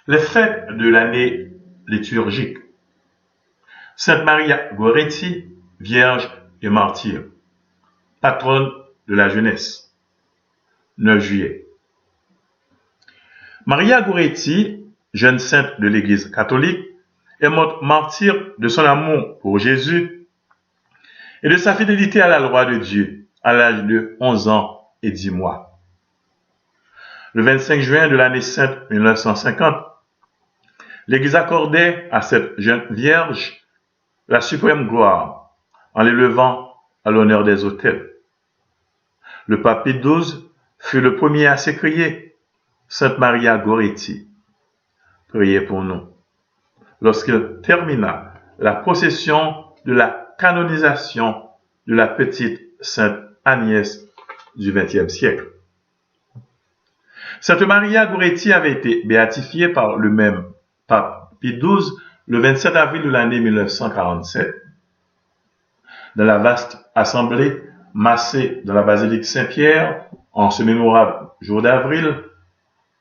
Les fêtes de l'année liturgique. Sainte Maria Goretti, vierge et martyre, patronne de la jeunesse. 9 juillet. Maria Goretti, jeune sainte de l'Église catholique, est morte martyre de son amour pour Jésus et de sa fidélité à la loi de Dieu à l'âge de 11 ans et 10 mois. Le 25 juin de l'année sainte 1950, l'Église accordait à cette jeune vierge la suprême gloire en l'élevant à l'honneur des autels. Le pape Pie XII fut le premier à s'écrier « Sainte Maria Goretti, priez pour nous » lorsqu'il termina la procession de la canonisation de la petite Sainte Agnès du XXe siècle. Sainte Maria Goretti avait été béatifiée par le même pape Pie XII le 27 avril de l'année 1947. Dans la vaste assemblée massée dans la basilique Saint-Pierre, en ce mémorable jour d'avril,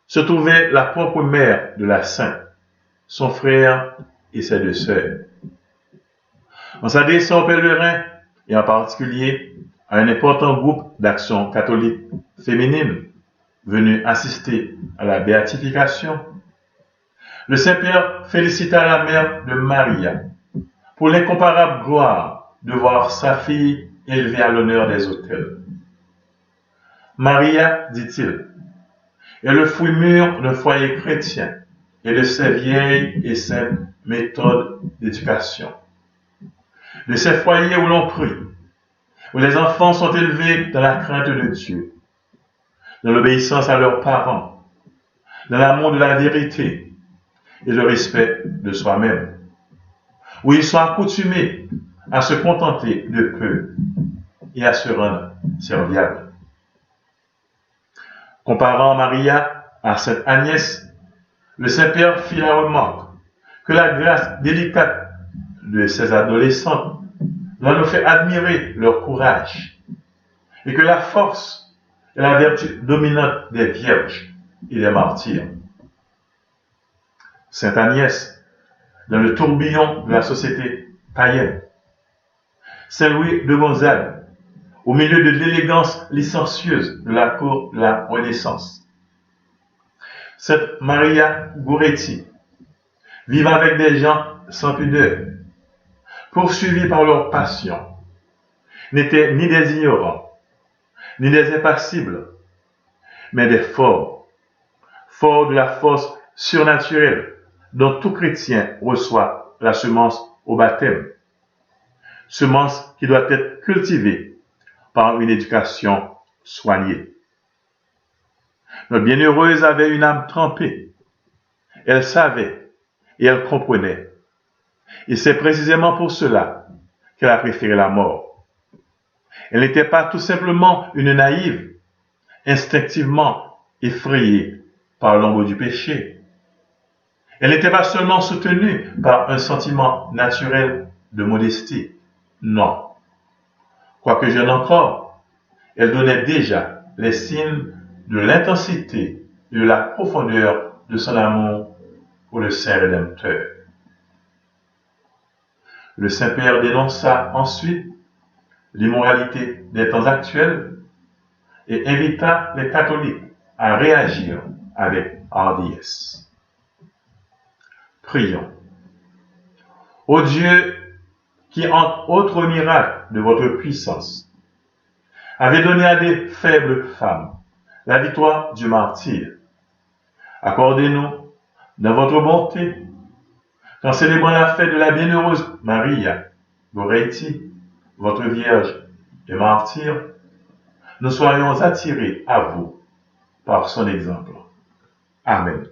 se trouvait la propre mère de la sainte, son frère et ses 2 sœurs. En s'adressant aux pèlerins, et en particulier à un important groupe d'action catholique féminine venu assister à la béatification, le Saint-Père félicita la mère de Maria pour l'incomparable gloire de voir sa fille élevée à l'honneur des autels. Maria, dit-il, est le fruit mûr d'un foyer chrétien et de ses vieilles et saintes méthodes d'éducation. De ces foyers où l'on prie, où les enfants sont élevés dans la crainte de Dieu, dans l'obéissance à leurs parents, dans l'amour de la vérité et le respect de soi-même, où ils sont accoutumés à se contenter de peu et à se rendre serviables. Comparant Maria à Sainte Agnès, le Saint-Père fit la remarque que la grâce délicate de ces adolescentes doit nous faire admirer leur courage et que la force est la vertu dominante des vierges et des martyrs. Sainte Agnès, dans le tourbillon de la société païenne. Saint Louis de Gonzague, au milieu de l'élégance licencieuse de la cour de la Renaissance. Sainte Maria Goretti, vivant avec des gens sans pudeur, poursuivis par leur passion, n'étaient ni des ignorants, ni des impassibles, mais des forts, forts de la force surnaturelle dont tout chrétien reçoit la semence au baptême, semence qui doit être cultivée par une éducation soignée. Notre bienheureuse avait une âme trempée. Elle savait et elle comprenait. Et c'est précisément pour cela qu'elle a préféré la mort. Elle n'était pas tout simplement une naïve, instinctivement effrayée par l'ombre du péché. Elle n'était pas seulement soutenue par un sentiment naturel de modestie. Non. Quoique jeune encore, elle donnait déjà les signes de l'intensité et de la profondeur de son amour pour le Saint Rédempteur. Le Saint-Père dénonça ensuite l'immoralité des temps actuels et invita les catholiques à réagir avec hardiesse. Prions. Ô Dieu, qui entre autres miracles de votre puissance, avez donné à des faibles femmes la victoire du martyre, accordez-nous, dans votre bonté, qu'en célébrant la fête de la bienheureuse Maria Goretti, votre Vierge et martyre, nous soyons attirés à vous par son exemple. Amen.